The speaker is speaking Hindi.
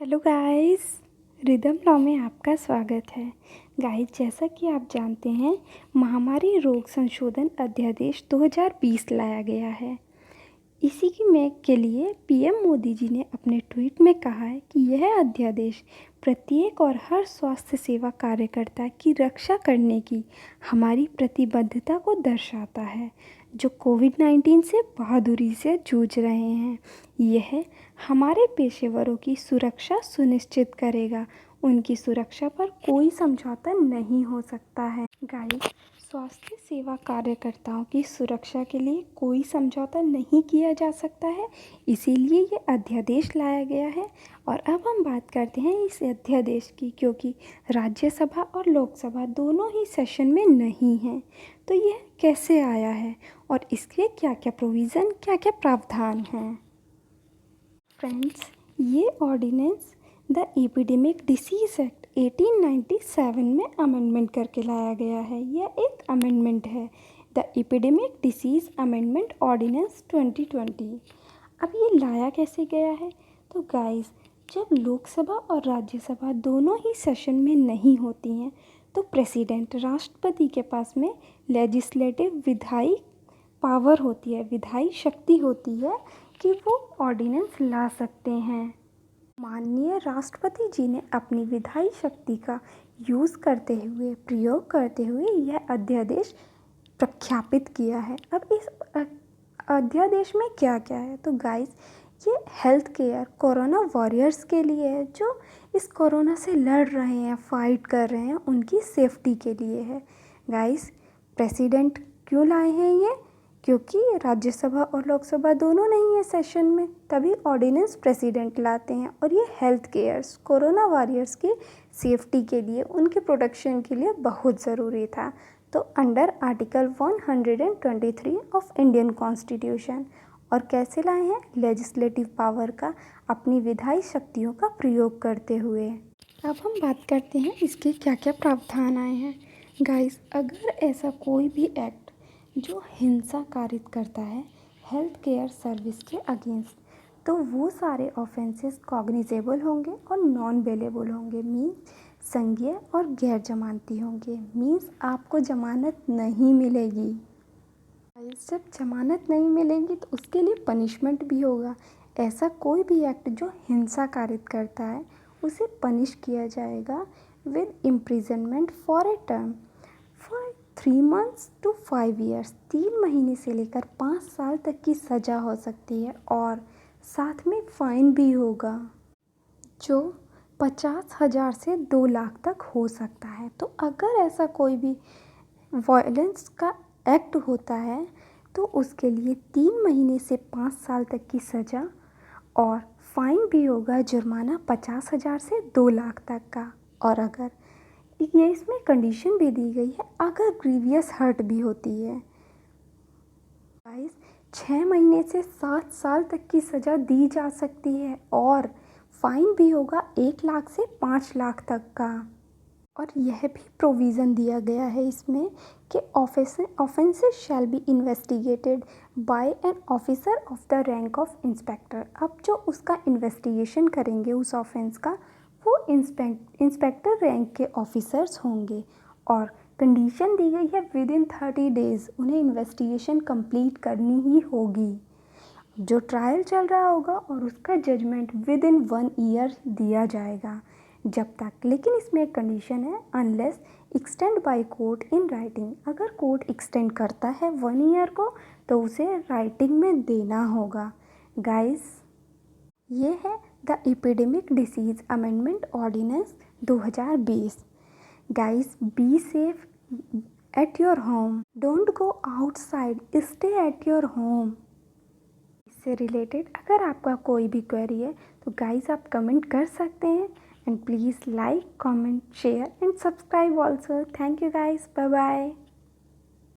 हेलो गाइस, रिदम लॉ में आपका स्वागत है। गाइस, जैसा कि आप जानते हैं, महामारी रोग संशोधन अध्यादेश 2020 लाया गया है। इसी की में के लिए पीएम मोदी जी ने अपने ट्वीट में कहा है कि यह अध्यादेश प्रत्येक और हर स्वास्थ्य सेवा कार्यकर्ता की रक्षा करने की हमारी प्रतिबद्धता को दर्शाता है, जो कोविड-19 से बहादुरी से जूझ रहे हैं। यह हमारे पेशेवरों की सुरक्षा सुनिश्चित करेगा। उनकी सुरक्षा पर कोई समझौता नहीं हो सकता है। गाइस, स्वास्थ्य सेवा कार्यकर्ताओं की सुरक्षा के लिए कोई समझौता नहीं किया जा सकता है, इसीलिए ये अध्यादेश लाया गया है। और अब हम बात करते हैं इस अध्यादेश की, क्योंकि राज्यसभा और लोकसभा दोनों ही सेशन में नहीं हैं, तो यह कैसे आया है और इसके क्या क्या प्रोविज़न, क्या क्या प्रावधान हैं। फ्रेंड्स, ये ordinance the epidemic diseases act 1897 में अमेंडमेंट करके लाया गया है। यह एक अमेंडमेंट है, the epidemic diseases amendment ordinance 2020। अब ये लाया कैसे गया है? तो गाइस, जब लोकसभा और राज्यसभा दोनों ही सेशन में नहीं होती हैं, तो प्रेसिडेंट राष्ट्रपति के पास में लेजिस्लेटिव विधायी पावर होती है, विधायी शक्ति होती है कि वो ऑर्डिनेंस ला सकते हैं। माननीय राष्ट्रपति जी ने अपनी विधायी शक्ति का यूज़ करते हुए, प्रयोग करते हुए यह अध्यादेश प्रख्यापित किया है। अब इस अध्यादेश में क्या क्या है? तो गाइस, ये हेल्थ केयर कोरोना वॉरियर्स के लिए है, जो इस कोरोना से लड़ रहे हैं, फाइट कर रहे हैं, उनकी सेफ्टी के लिए है। गाइस, प्रेसिडेंट क्यों लाए हैं ये? क्योंकि राज्यसभा और लोकसभा दोनों नहीं है सेशन में, तभी ऑर्डिनेंस प्रेसिडेंट लाते हैं। और ये हेल्थ केयर्स कोरोना वॉरियर्स की सेफ्टी के लिए, उनके प्रोटेक्शन के लिए बहुत ज़रूरी था। तो under article 123 of Indian constitution. और कैसे लाए हैं? लेजिस्लेटिव पावर का, अपनी विधायी शक्तियों का प्रयोग करते हुए। अब हम बात करते हैं इसके क्या क्या प्रावधान आए हैं। गाइस, अगर ऐसा कोई भी एक्ट जो हिंसा कारित करता है हेल्थ केयर सर्विस के अगेंस्ट, तो वो सारे ऑफेंसेस कॉग्निजेबल होंगे और नॉन बेलेबल होंगे, मीन्स संज्ञेय और गैर जमानती होंगे। मीन्स आपको जमानत नहीं मिलेगी। जब जमानत नहीं मिलेगी तो उसके लिए पनिशमेंट भी होगा। ऐसा कोई भी एक्ट जो हिंसा कारित करता है, उसे पनिश किया जाएगा with imprisonment for a term for 3 months to 5 years। 3 महीने से लेकर 5 साल तक की सज़ा हो सकती है और साथ में फ़ाइन भी होगा, जो 50,000 से 2 लाख तक हो सकता है। तो अगर ऐसा कोई भी वायलेंस का एक्ट होता है, तो उसके लिए 3 महीने से 5 साल तक की सज़ा और फ़ाइन भी होगा, जुर्माना 50,000 से 2 लाख तक का। और अगर ये इसमें कंडीशन भी दी गई है, अगर ग्रीवियस हर्ट भी होती है, गाइस, 6 महीने से 7 साल तक की सज़ा दी जा सकती है और फाइन भी होगा 1 लाख से 5 लाख तक का। और यह भी प्रोविज़न दिया गया है इसमें कि offences shall be investigated by an officer of the rank of inspector. अब जो उसका इन्वेस्टिगेशन करेंगे उस ऑफेंस का, वो इंस्पेक्टर रैंक के ऑफिसर्स होंगे। और कंडीशन दी गई है विद इन 30 डेज़ उन्हें इन्वेस्टिगेशन कंप्लीट करनी ही होगी। जो ट्रायल चल रहा होगा और उसका जजमेंट विद इन 1 ईयर दिया जाएगा जब तक। लेकिन इसमें एक कंडीशन है, unless extend by court in writing. अगर कोर्ट एक्सटेंड करता है 1 ईयर को, तो उसे राइटिंग में देना होगा। गाइस, ये है the epidemic diseases amendment ordinance 2020। Guys, be safe at your home, don't go outside, stay at your home. इससे रिलेटेड अगर आपका कोई भी क्वेरी है, तो गाइस आप कमेंट कर सकते हैं। And please like, comment, share and subscribe also. Thank you guys, bye bye.